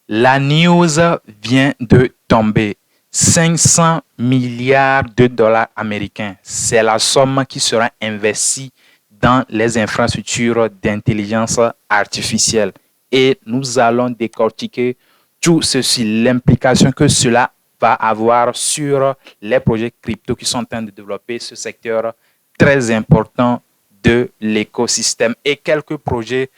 La news vient de tomber. 500 milliards de dollars américains. C'est la somme qui sera investie dans les infrastructures d'intelligence artificielle. Et nous allons décortiquer tout ceci, l'implication que cela va avoir sur les projets crypto qui sont en train de développer ce secteur très important de l'écosystème et quelques projets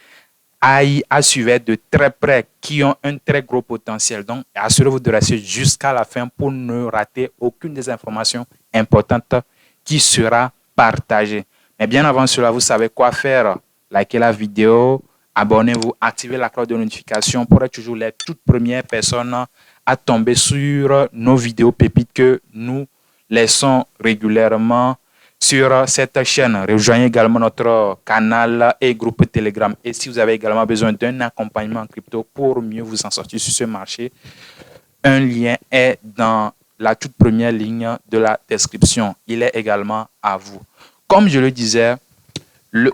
à suivre de très près qui ont un très gros potentiel. Donc, assurez-vous de rester jusqu'à la fin pour ne rater aucune des informations importantes qui sera partagée. Mais bien avant cela, vous savez quoi faire. Likez la vidéo, abonnez-vous, activez la cloche de notification pour être toujours les toutes premières personnes à tomber sur nos vidéos pépites que nous laissons régulièrement sur cette chaîne. Rejoignez également notre canal et groupe Telegram. Et si vous avez également besoin d'un accompagnement en crypto pour mieux vous en sortir sur ce marché, un lien est dans la toute première ligne de la description. Il est également à vous. Comme je le disais,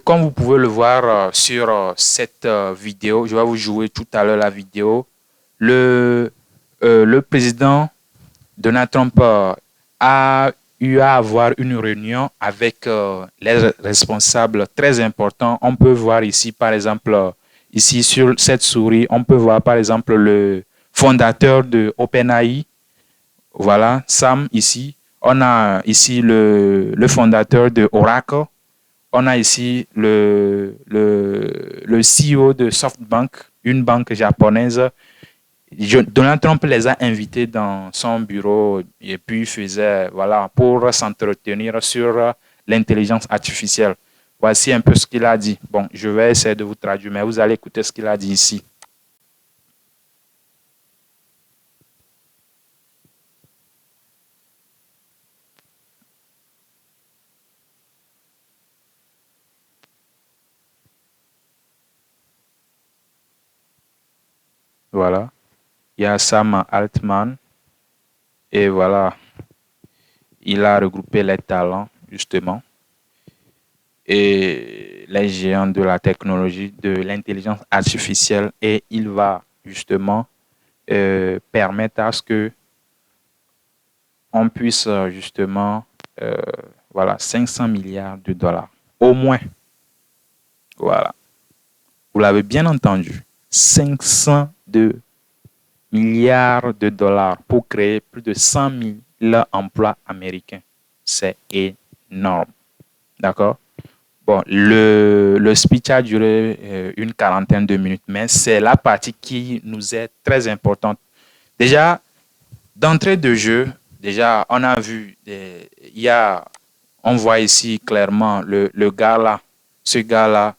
comme vous pouvez le voir sur cette vidéo, je vais vous jouer tout à l'heure la vidéo. Le président Donald Trump a eu à avoir une réunion avec les responsables très importants. On peut voir ici, par exemple, ici sur cette souris, on peut voir par exemple le fondateur de OpenAI. Voilà, Sam ici. On a ici le fondateur de Oracle. On a ici le CEO de SoftBank, une banque japonaise. Donald Trump les a invités dans son bureau et puis faisait, voilà, pour s'entretenir sur l'intelligence artificielle. Voici un peu ce qu'il a dit. Bon, je vais essayer de vous traduire, mais vous allez écouter ce qu'il a dit ici. Voilà. Il y a Sam Altman et voilà, il a regroupé les talents, justement, et les géants de la technologie, de l'intelligence artificielle, et il va justement permettre à ce que on puisse justement, voilà, 500 milliards de dollars, au moins. Voilà, vous l'avez bien entendu, 502 milliards de dollars pour créer plus de 100 000 emplois américains. C'est énorme. D'accord? Bon, le speech a duré une quarantaine de minutes, mais c'est la partie qui nous est très importante. Déjà, d'entrée de jeu, déjà, on a vu, on voit ici clairement le gars là, ce gars là,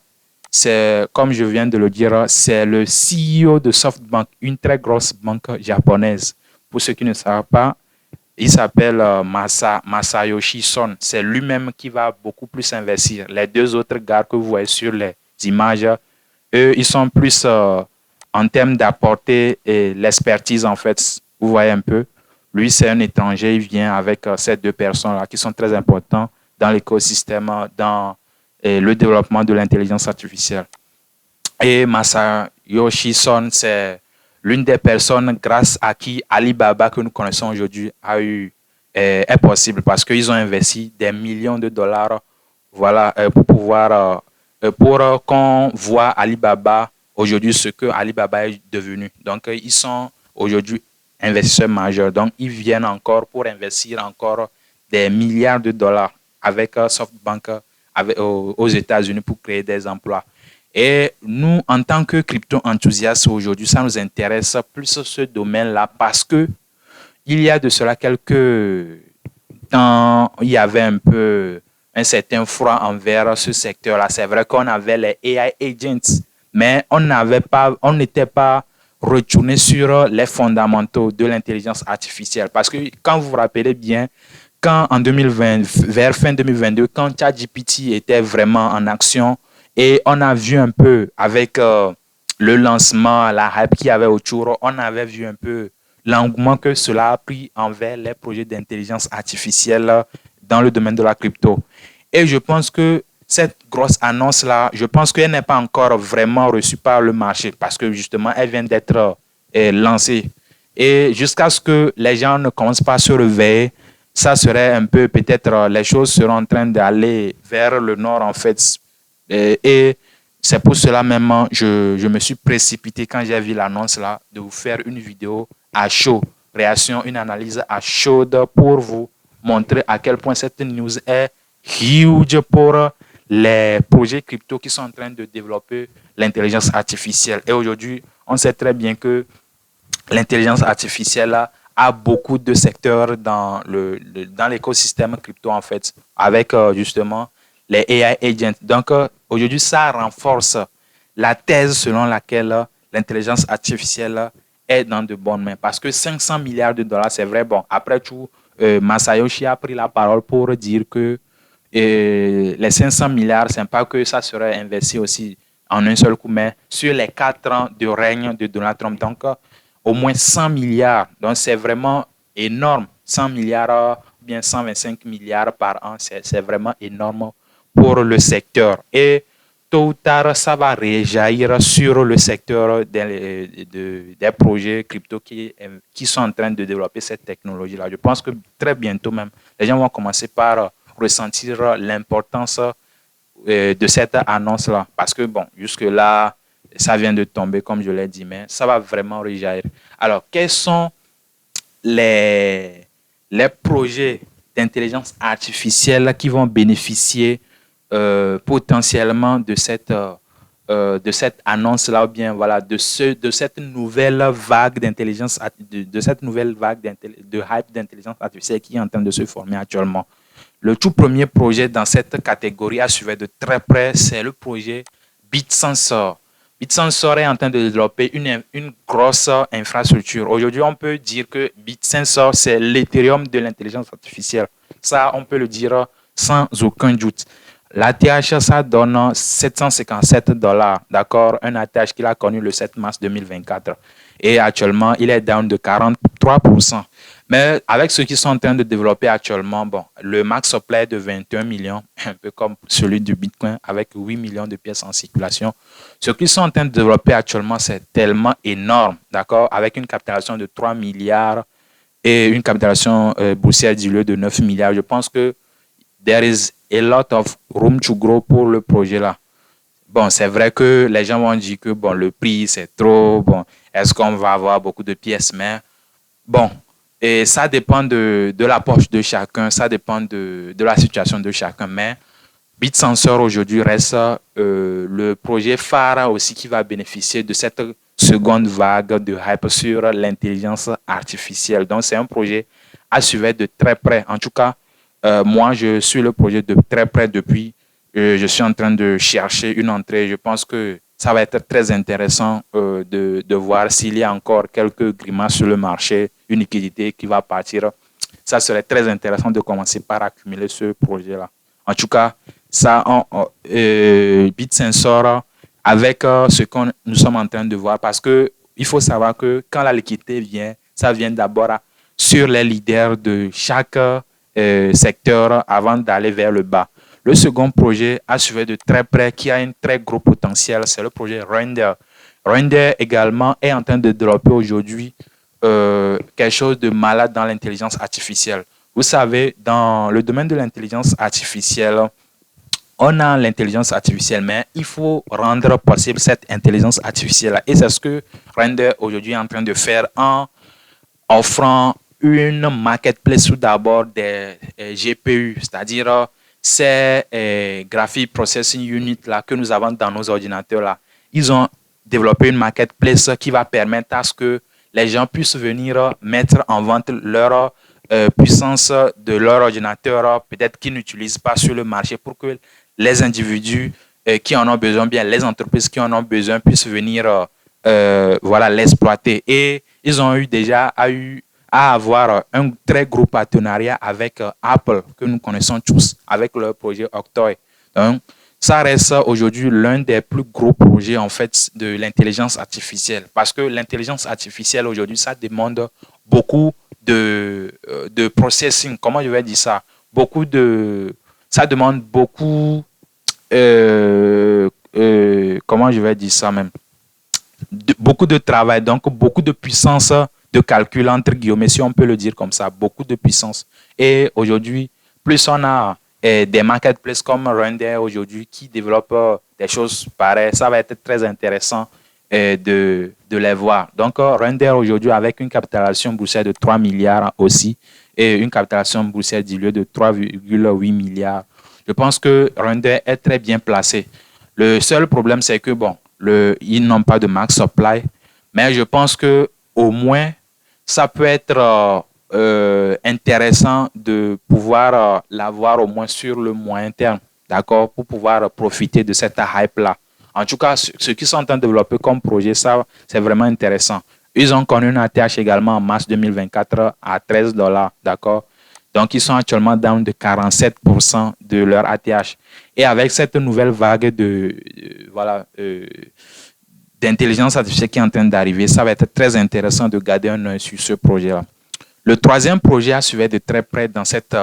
c'est, comme je viens de le dire, c'est le CEO de SoftBank, une très grosse banque japonaise. Pour ceux qui ne savent pas, il s'appelle Masayoshi Son. C'est lui-même qui va beaucoup plus investir. Les deux autres gars que vous voyez sur les images, eux, ils sont plus en termes d'apporter l'expertise, en fait. Vous voyez un peu. Lui, c'est un étranger. Il vient avec ces deux personnes-là qui sont très importantes dans l'écosystème, dans le développement de l'intelligence artificielle. Et Masayoshi Son, c'est l'une des personnes grâce à qui Alibaba que nous connaissons aujourd'hui est possible parce qu'ils ont investi des millions de dollars, voilà, pour pouvoir pour qu'on voit Alibaba aujourd'hui ce que Alibaba est devenu. Donc ils sont aujourd'hui investisseurs majeurs. Donc ils viennent encore pour investir encore des milliards de dollars avec SoftBank aux États-Unis pour créer des emplois. Et nous, en tant que crypto-enthousiastes aujourd'hui, ça nous intéresse plus ce domaine-là parce que il y a de cela quelques temps, il y avait un peu un certain froid envers ce secteur-là. C'est vrai qu'on avait les AI agents, mais on n'était pas retourné sur les fondamentaux de l'intelligence artificielle. Parce que quand vous vous rappelez bien, quand en 2020, vers fin 2022, quand ChatGPT était vraiment en action, et on a vu un peu avec le lancement, la hype qu'il y avait autour, on avait vu un peu l'engouement que cela a pris envers les projets d'intelligence artificielle dans le domaine de la crypto. Et je pense que cette grosse annonce-là, je pense qu'elle n'est pas encore vraiment reçue par le marché parce que justement, elle vient d'être lancé. Et jusqu'à ce que les gens ne commencent pas à se réveiller, ça serait un peu, peut-être, les choses seront en train d'aller vers le nord, en fait. Et c'est pour cela même, je me suis précipité quand j'ai vu l'annonce là, de vous faire une vidéo à chaud, réaction, une analyse à chaude pour vous montrer à quel point cette news est huge pour les projets crypto qui sont en train de développer l'intelligence artificielle. Et aujourd'hui, on sait très bien que l'intelligence artificielle a beaucoup de secteurs dans l'écosystème crypto, en fait, avec justement les AI agents. Donc, aujourd'hui, ça renforce la thèse selon laquelle l'intelligence artificielle est dans de bonnes mains. Parce que 500 milliards de dollars, c'est vrai. Bon, après tout, Masayoshi a pris la parole pour dire que les 500 milliards, ce n'est pas que ça serait investi aussi en un seul coup, mais sur les 4 ans de règne de Donald Trump. Donc, au moins 100 milliards. Donc, c'est vraiment énorme. 100 milliards, bien 125 milliards par an, c'est vraiment énorme pour le secteur. Et tôt ou tard, ça va réjaillir sur le secteur des projets crypto qui sont en train de développer cette technologie-là. Je pense que très bientôt même, les gens vont commencer par ressentir l'importance de cette annonce-là. Parce que, bon, jusque-là, ça vient de tomber, comme je l'ai dit, mais ça va vraiment rejaillir. Alors, quels sont les, les projets d'intelligence artificielle qui vont bénéficier potentiellement de cette annonce-là, ou bien voilà, de cette nouvelle vague d'intelligence, de cette nouvelle vague de hype d'intelligence artificielle qui est en train de se former actuellement? Le tout premier projet dans cette catégorie à suivre de très près, c'est le projet BitSensor. BitSensor est en train de développer une grosse infrastructure. Aujourd'hui, on peut dire que BitSensor, c'est l'Ethereum de l'intelligence artificielle. Ça, on peut le dire sans aucun doute. L'ATH, ça donne 757 dollars, d'accord? Un ATH qu'il a connu le 7 mars 2024. Et actuellement, il est down de 43%. Mais avec ceux qui sont en train de développer actuellement, bon, le max supply est de 21 millions, un peu comme celui du Bitcoin, avec 8 millions de pièces en circulation. Ce qu'ils sont en train de développer actuellement, c'est tellement énorme, d'accord? Avec une capitalisation de 3 milliards et une capitalisation boursière du lieu de 9 milliards. Je pense que there is a lot of room to grow pour le projet là. Bon, c'est vrai que les gens vont dire que bon, le prix c'est trop, bon, est-ce qu'on va avoir beaucoup de pièces, mais bon, et ça dépend de la poche de chacun, ça dépend de la situation de chacun, mais BitSensor aujourd'hui reste le projet phare aussi qui va bénéficier de cette seconde vague de hype sur l'intelligence artificielle. Donc, c'est un projet à suivre de très près. En tout cas, moi, je suis le projet de très près depuis. Je suis en train de chercher une entrée. Je pense que ça va être très intéressant de voir s'il y a encore quelques grimaces sur le marché, une liquidité qui va partir. Ça serait très intéressant de commencer par accumuler ce projet-là. En tout cas, ça, BitSensor, avec ce que nous sommes en train de voir, parce que il faut savoir que quand la liquidité vient, ça vient d'abord sur les leaders de chaque secteur avant d'aller vers le bas. Le second projet à suivre de très près, qui a un très gros potentiel, c'est le projet Render. Render également est en train de développer aujourd'hui quelque chose de malade dans l'intelligence artificielle. Vous savez, dans le domaine de l'intelligence artificielle, on a l'intelligence artificielle, mais il faut rendre possible cette intelligence artificielle. Et c'est ce que Render aujourd'hui est en train de faire en offrant une marketplace tout d'abord des GPU, c'est-à-dire ces Graphic Processing Unit là, que nous avons dans nos ordinateurs. Là. Ils ont développé une marketplace qui va permettre à ce que les gens puissent venir mettre en vente leur puissance de leur ordinateur, peut-être qu'ils n'utilisent pas sur le marché pour que les individus qui en ont besoin, bien les entreprises qui en ont besoin puissent venir voilà, l'exploiter. Et ils ont eu déjà à avoir un très gros partenariat avec Apple, que nous connaissons tous, avec leur projet Octoy. Donc, ça reste aujourd'hui l'un des plus gros projets en fait de l'intelligence artificielle. Parce que l'intelligence artificielle aujourd'hui, ça demande beaucoup de processing. Comment je vais dire ça? Ça demande beaucoup, comment je vais dire ça même? beaucoup de travail, donc beaucoup de puissance de calcul, entre guillemets, si on peut le dire comme ça, beaucoup de puissance. Et aujourd'hui, plus on a des marketplaces comme Render aujourd'hui qui développent des choses pareilles, ça va être très intéressant de les voir. Donc, Render aujourd'hui avec une capitalisation boursière de 3 milliards aussi et une capitalisation boursière diluée de 3,8 milliards. Je pense que Render est très bien placé. Le seul problème, c'est que, bon, ils n'ont pas de max supply, mais je pense que au moins, ça peut être intéressant de pouvoir l'avoir au moins sur le moyen terme, d'accord, pour pouvoir profiter de cette hype-là. En tout cas, ce qu'ils sont en train de développer comme projet, ça, c'est vraiment intéressant. Ils ont connu une ATH également en mars 2024 à 13 dollars, d'accord. Donc, ils sont actuellement down de 47% de leur ATH. Et avec cette nouvelle vague d'intelligence artificielle qui est en train d'arriver, ça va être très intéressant de garder un œil sur ce projet-là. Le troisième projet à suivre de très près dans cette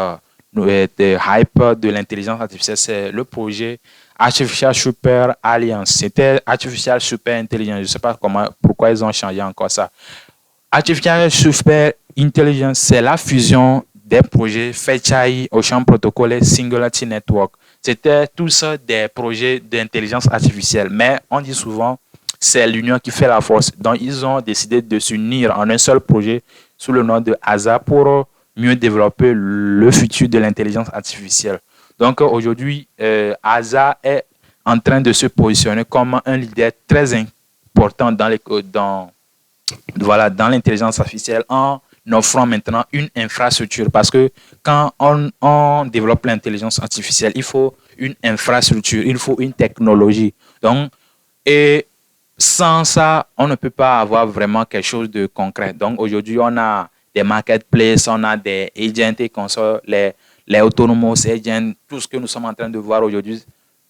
hype de l'intelligence artificielle, c'est le projet Artificial Super Alliance. C'était Artificial Super Intelligence. Je ne sais pas pourquoi ils ont changé encore ça. Artificial Super Intelligence, c'est la fusion des projets FetchAI, Ocean Protocol et Singularity Network. C'était tous des projets d'intelligence artificielle, mais on dit souvent c'est l'union qui fait la force. Donc, ils ont décidé de s'unir en un seul projet sous le nom de ASA pour mieux développer le futur de l'intelligence artificielle. Donc, aujourd'hui, ASA est en train de se positionner comme un leader très important dans l'intelligence artificielle en offrant maintenant une infrastructure. Parce que quand on développe l'intelligence artificielle, il faut une infrastructure, il faut une technologie. Donc, et sans ça, on ne peut pas avoir vraiment quelque chose de concret. Donc aujourd'hui, on a des marketplaces, on a des agents et consorts, les autonomous agents, tout ce que nous sommes en train de voir aujourd'hui.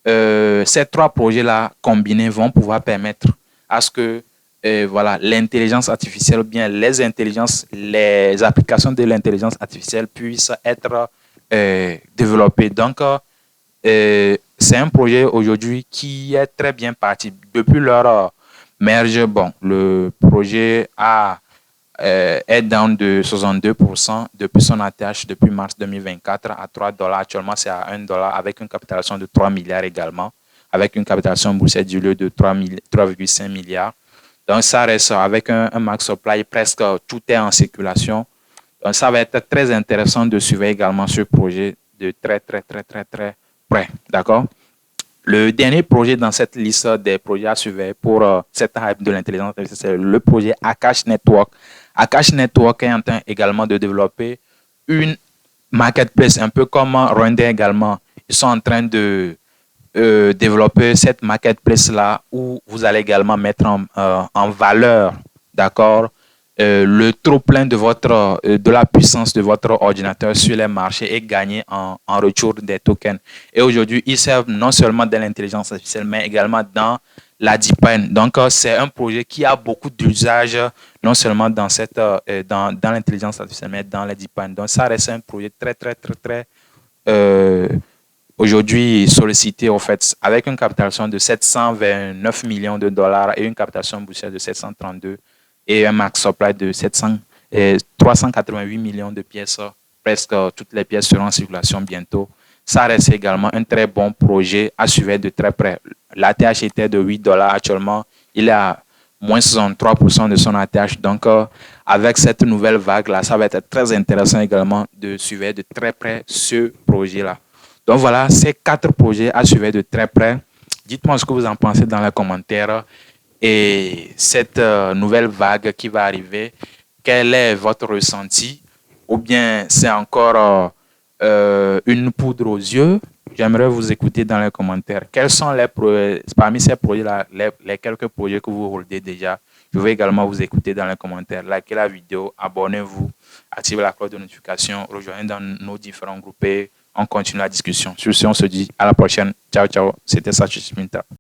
Ces trois projets-là combinés vont pouvoir permettre à ce que l'intelligence artificielle ou bien les applications de l'intelligence artificielle puissent être développées. Donc, c'est un projet aujourd'hui qui est très bien parti. Depuis leur merge, bon, le projet est down de 62% depuis son ATH depuis mars 2024 à 3 dollars. Actuellement, c'est à 1 dollar avec une capitalisation de 3 milliards également, avec une capitalisation boursière du lieu de 3,5 milliards. Donc, ça reste avec un max supply, presque tout est en circulation. Donc, ça va être très intéressant de suivre également ce projet de très près. D'accord? Le dernier projet dans cette liste des projets à suivre pour cette hype de l'intelligence artificielle, c'est le projet Akash Network. Akash Network est en train également de développer une marketplace, un peu comme Render également. Ils sont en train de développer cette marketplace-là où vous allez également mettre en valeur, d'accord, le trop-plein de la puissance de votre ordinateur sur les marchés et gagner en retour des tokens. Et aujourd'hui, ils servent non seulement dans l'intelligence artificielle, mais également dans la DeepMind. Donc, c'est un projet qui a beaucoup d'usages, non seulement dans l'intelligence artificielle, mais dans la DeepMind. Donc, ça reste un projet très aujourd'hui sollicité, en fait, avec une capitalisation de 729 millions de dollars et une capitalisation boursière de 732 et un max supply de 388 millions de pièces. Presque toutes les pièces seront en circulation bientôt. Ça reste également un très bon projet à suivre de très près. L'ATH était de 8 dollars actuellement. Il est à moins 63% de son ATH. Donc, avec cette nouvelle vague-là, ça va être très intéressant également de suivre de très près ce projet-là. Donc voilà, ces 4 projets à suivre de très près. Dites-moi ce que vous en pensez dans les commentaires. Et cette nouvelle vague qui va arriver, quel est votre ressenti? Ou bien c'est encore une poudre aux yeux? J'aimerais vous écouter dans les commentaires. Quels sont parmi ces projets-là, les quelques projets que vous holdez déjà? Je vais également vous écouter dans les commentaires. Likez la vidéo, abonnez-vous, activez la cloche de notification, rejoignez dans nos différents groupes et on continue la discussion. Sur ce, on se dit à la prochaine. Ciao, ciao. C'était Sachi Minta.